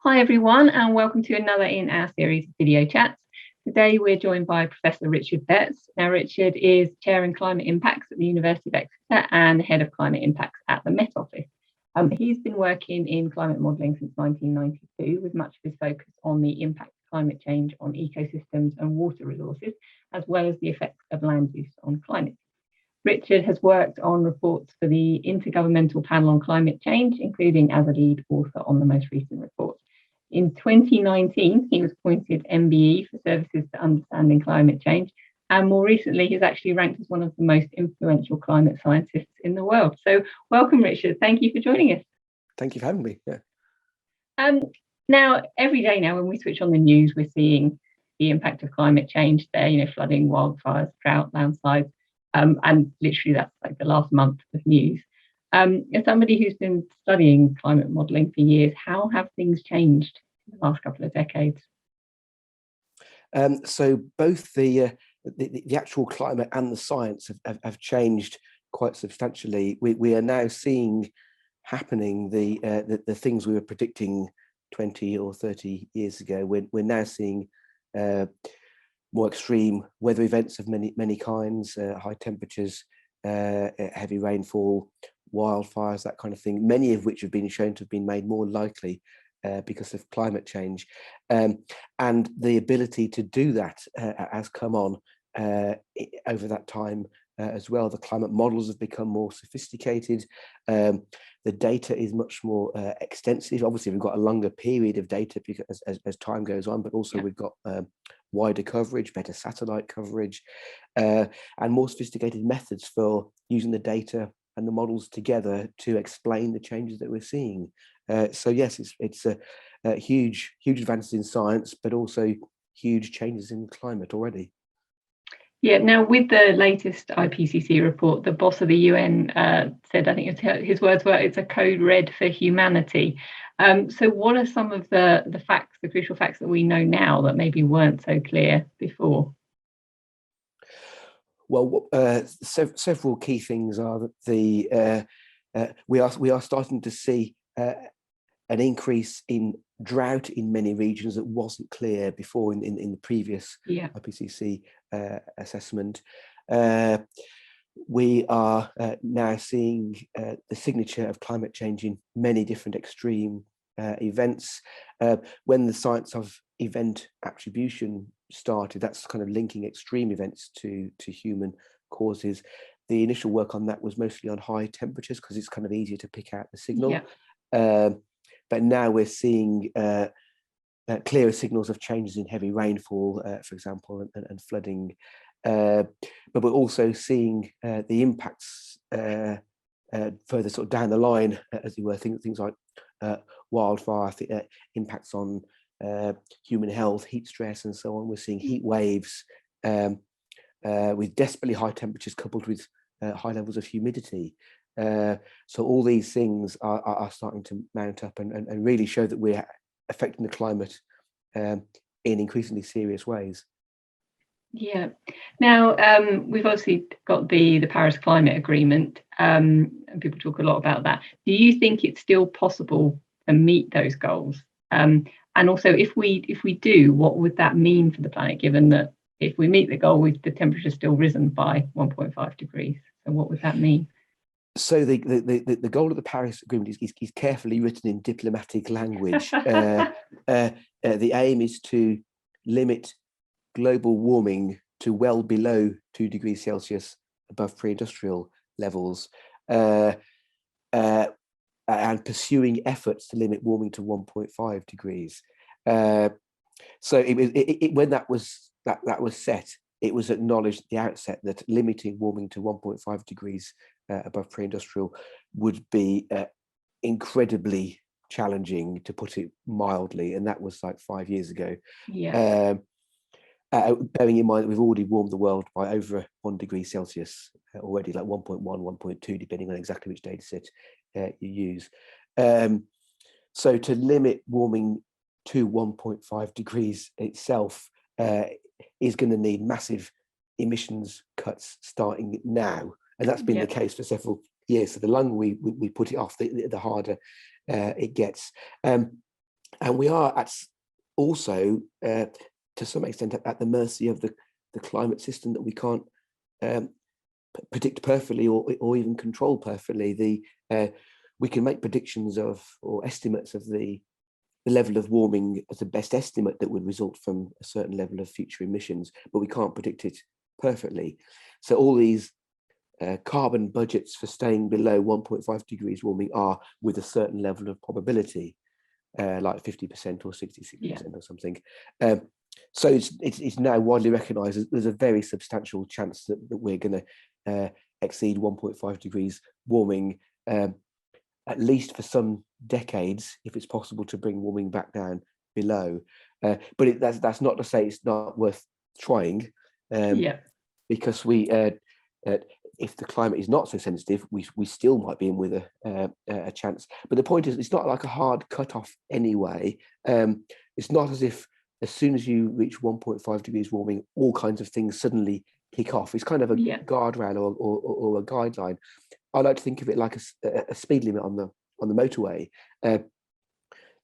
Hi everyone, and welcome to another in our series of video chats. Today we're joined by Professor Richard Betts. Now Richard is Chair in Climate Impacts at the University of Exeter and Head of Climate Impacts at the Met Office. He's been working in climate modelling since 1992, with much of his focus on the impact of climate change on ecosystems and water resources, as well as the effects of land use on climate. Richard has worked on reports for the Intergovernmental Panel on Climate Change, including as a lead author on the most recent report. In 2019, he was appointed MBE for Services to Understanding Climate Change, and more recently, he's actually ranked as one of the most influential climate scientists in the world. So welcome, Richard. Thank you for joining us. Thank you for having me. Yeah. Now, every day now when we switch on the news, we're seeing the impact of climate change there, flooding, wildfires, drought, landslides, and literally that's like the last month of news. As somebody who's been studying climate modelling for years, how have things changed in the last couple of decades? So both the actual climate and the science have changed quite substantially. We are now seeing happening the things we were predicting 20 or 30 years ago. We're now seeing more extreme weather events of many kinds, high temperatures, heavy rainfall, wildfires, that kind of thing, many of which have been shown to have been made more likely because of climate change. And the ability to do that has come on over that time as well. The climate models have become more sophisticated. The data is much more extensive. Obviously, we've got a longer period of data because as time goes on, but also we've got wider coverage, better satellite coverage, and more sophisticated methods for using the data and the models together to explain the changes that we're seeing. So yes, it's a huge advances in science, but also huge changes in climate already. Yeah, now with the latest IPCC report, the boss of the UN said, I think his words were, it's a code red for humanity. So what are some of the facts, the crucial facts that we know now that maybe weren't so clear before? Well, several key things are that we are starting to see an increase in drought in many regions that wasn't clear before in the previous IPCC assessment. We are now seeing the signature of climate change in many different extreme events. When the science of event attribution started, that's kind of linking extreme events to human causes. The initial work on that was mostly on high temperatures because it's kind of easier to pick out the signal. But now we're seeing clearer signals of changes in heavy rainfall, for example, and flooding. But we're also seeing the impacts further sort of down the line, as it were, things like wildfire, impacts on human health, heat stress, and so on. We're seeing heat waves with desperately high temperatures coupled with high levels of humidity. So all these things are starting to mount up and really show that we're affecting the climate in increasingly serious ways. Yeah. Now, we've obviously got the Paris Climate Agreement, and people talk a lot about that. Do you think it's still possible to meet those goals? And also, if we do, what would that mean for the planet, given that if we meet the goal, the temperature's still risen by 1.5 degrees? So what would that mean? So the goal of the Paris Agreement is carefully written in diplomatic language. The aim is to limit global warming to well below 2 degrees Celsius above pre-industrial levels, and pursuing efforts to limit warming to 1.5 degrees. So when that was set, it was acknowledged at the outset that limiting warming to 1.5 degrees above pre-industrial would be incredibly challenging, to put it mildly, and that was like 5 years ago. Bearing in mind that we've already warmed the world by over 1 degree Celsius already, like 1.1, 1.2, depending on exactly which data set you use. So to limit warming to 1.5 degrees itself is going to need massive emissions cuts starting now. And that's been the case for several years. So the longer we put it off, the harder it gets. And we are also, to some extent, at the mercy of the climate system that we can't predict perfectly or even control perfectly. We can make predictions of or estimates of the level of warming as a best estimate that would result from a certain level of future emissions, but we can't predict it perfectly. So all these carbon budgets for staying below 1.5 degrees warming are with a certain level of probability, like 50% or 66% or something. So it's now widely recognised that there's a very substantial chance that we're going to exceed 1.5 degrees warming, at least for some decades, if it's possible to bring warming back down below. But that's not to say it's not worth trying, because if the climate is not so sensitive, we still might be in with a chance. But the point is, it's not like a hard cut-off anyway. It's not as if as soon as you reach 1.5 degrees warming, all kinds of things suddenly kick off. It's kind of a guardrail or a guideline. I like to think of it like a speed limit on the motorway. The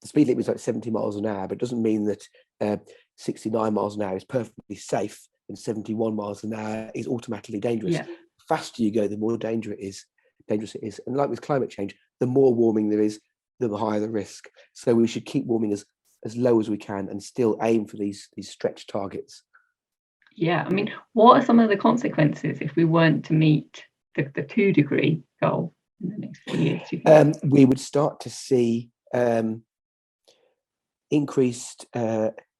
speed limit is like 70 miles an hour, but it doesn't mean that 69 miles an hour is perfectly safe and 71 miles an hour is automatically dangerous. The faster you go, the more dangerous it is. And like with climate change, the more warming there is, the higher the risk. So we should keep warming as low as we can and still aim for these stretch targets. Yeah, I mean, what are some of the consequences if we weren't to meet the 2-degree goal in the next 4 years? We would start to see increased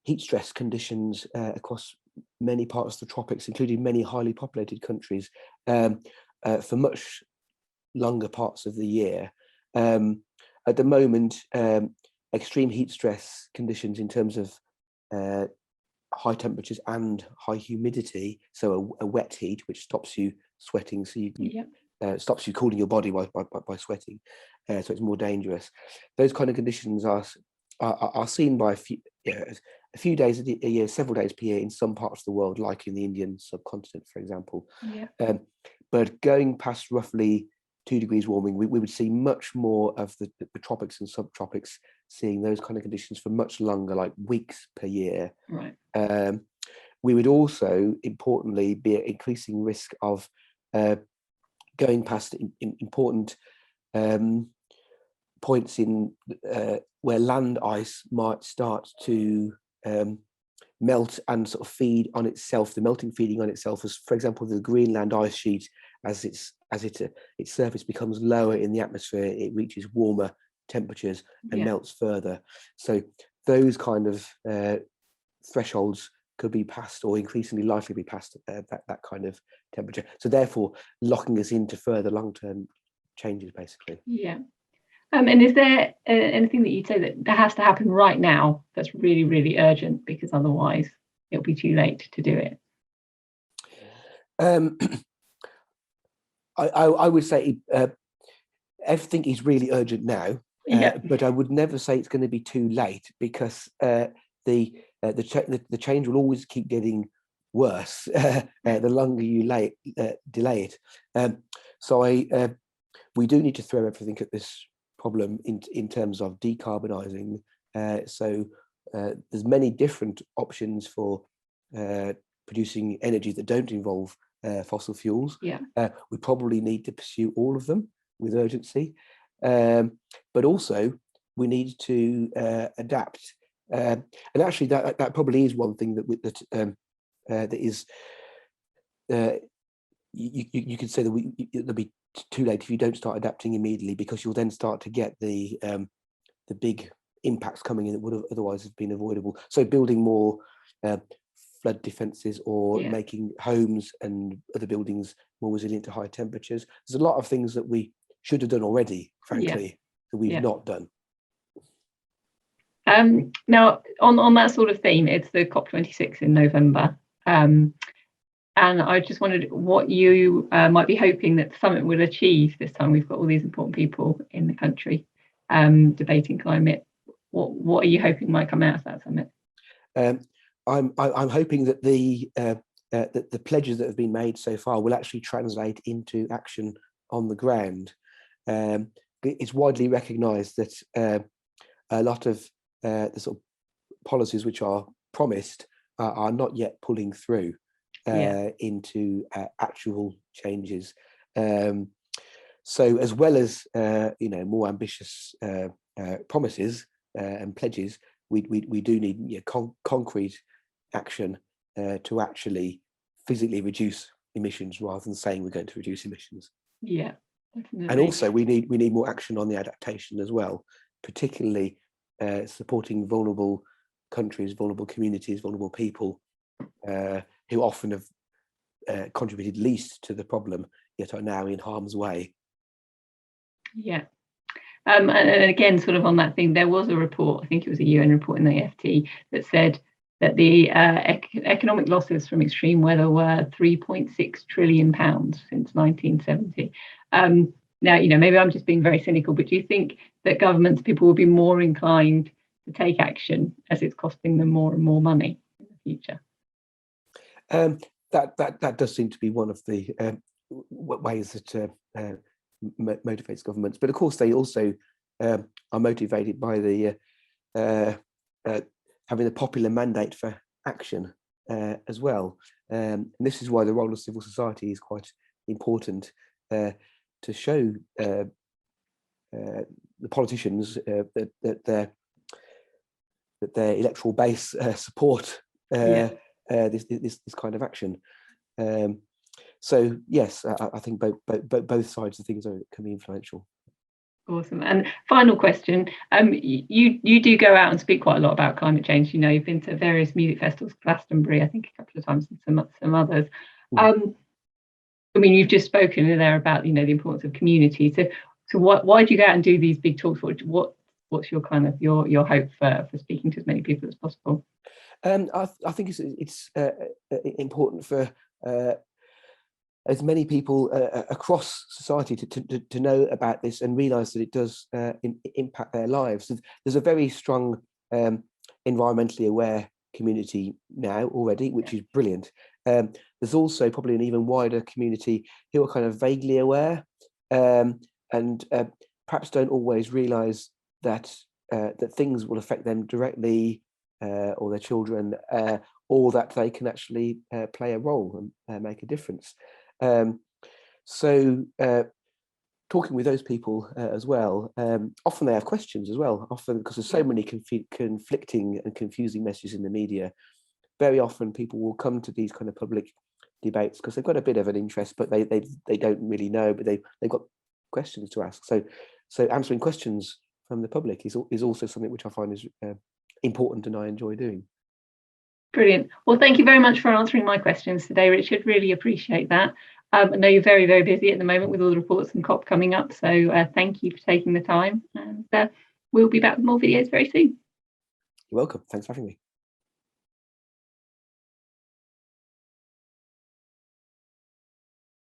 heat stress conditions across many parts of the tropics, including many highly populated countries, for much longer parts of the year. At the moment, extreme heat stress conditions in terms of high temperatures and high humidity, so a wet heat which stops you sweating, so stops you cooling your body by sweating, so it's more dangerous. Those kind of conditions are seen by a few days a year, several days per year in some parts of the world, like in the Indian subcontinent, for example. But going past roughly 2 degrees warming, we would see much more of the tropics and subtropics seeing those kind of conditions for much longer, like weeks per year. Right. We would also, importantly, be at increasing risk of going past important points in where land ice might start to melt and sort of feed on itself, the melting feeding on itself, as for example the Greenland ice sheet, as its surface becomes lower in the atmosphere, it reaches warmer temperatures and melts further. So those kind of thresholds could be passed, or increasingly likely be passed, that kind of temperature. So therefore locking us into further long-term changes, basically. And is there anything that you'd say that has to happen right now that's really, really urgent, because otherwise it'll be too late to do it? I would say everything is really urgent now, but I would never say it's going to be too late, because the change will always keep getting worse the longer you delay it. So we do need to throw everything at this problem in terms of decarbonising. So there's many different options for producing energy that don't involve fossil fuels. We probably need to pursue all of them with urgency, but also we need to adapt. And actually, that probably is one thing that is. You could say that it'll be too late if you don't start adapting immediately, because you'll then start to get the big impacts coming in that would have otherwise have been avoidable. So building more flood defences, or making homes and other buildings more resilient to high temperatures. There's a lot of things that we should have done already, frankly, that we've not done. Now, on that sort of theme, it's the COP26 in November. And I just wondered what you might be hoping that the summit will achieve this time. We've got all these important people in the country debating climate. What are you hoping might come out of that summit? I'm hoping that the pledges that have been made so far will actually translate into action on the ground. It's widely recognised that a lot of the sort of policies which are promised are not yet pulling through into actual changes. So as well as more ambitious promises and pledges, we do need concrete action to actually physically reduce emissions rather than saying we're going to reduce emissions. Yeah, definitely. And also we need more action on the adaptation as well, particularly supporting vulnerable countries, vulnerable communities, vulnerable people who often have contributed least to the problem, yet are now in harm's way. Yeah. And again, sort of on that thing, there was a report, I think it was a UN report in the FT, that said that the economic losses from extreme weather were £3.6 trillion since 1970. Now, maybe I'm just being very cynical, but do you think that governments, people will be more inclined to take action as it's costing them more and more money in the future? That does seem to be one of the ways that motivates governments, but of course they also are motivated by the having a popular mandate for action as well. And this is why the role of civil society is quite important, to show the politicians that their electoral base support this kind of action. So yes, I think both sides of things can be influential. Awesome. And final question, you do go out and speak quite a lot about climate change. You've been to various music festivals, Glastonbury, I think a couple of times, and some others. I mean, you've just spoken there about the importance of community. So why do you go out and do these big talks? What's your kind of your hope for speaking to as many people as possible? I think it's important for as many people across society to know about this and realise that it does impact their lives. There's a very strong environmentally aware community now already, which is brilliant. There's also probably an even wider community who are kind of vaguely aware and perhaps don't always realise that things will affect them directly, or their children, or that they can actually play a role and make a difference. So talking with those people as well, often they have questions as well, often because there's so many conflicting and confusing messages in the media. Very often people will come to these kind of public debates because they've got a bit of an interest, but they don't really know, but they've got questions to ask. So answering questions from the public is also something which I find is important and I enjoy doing. Brilliant. Well, thank you very much for answering my questions today, Richard. Really appreciate that. I know you're very, very busy at the moment with all the reports and COP coming up. So thank you for taking the time. And we'll be back with more videos very soon. You're welcome. Thanks for having me.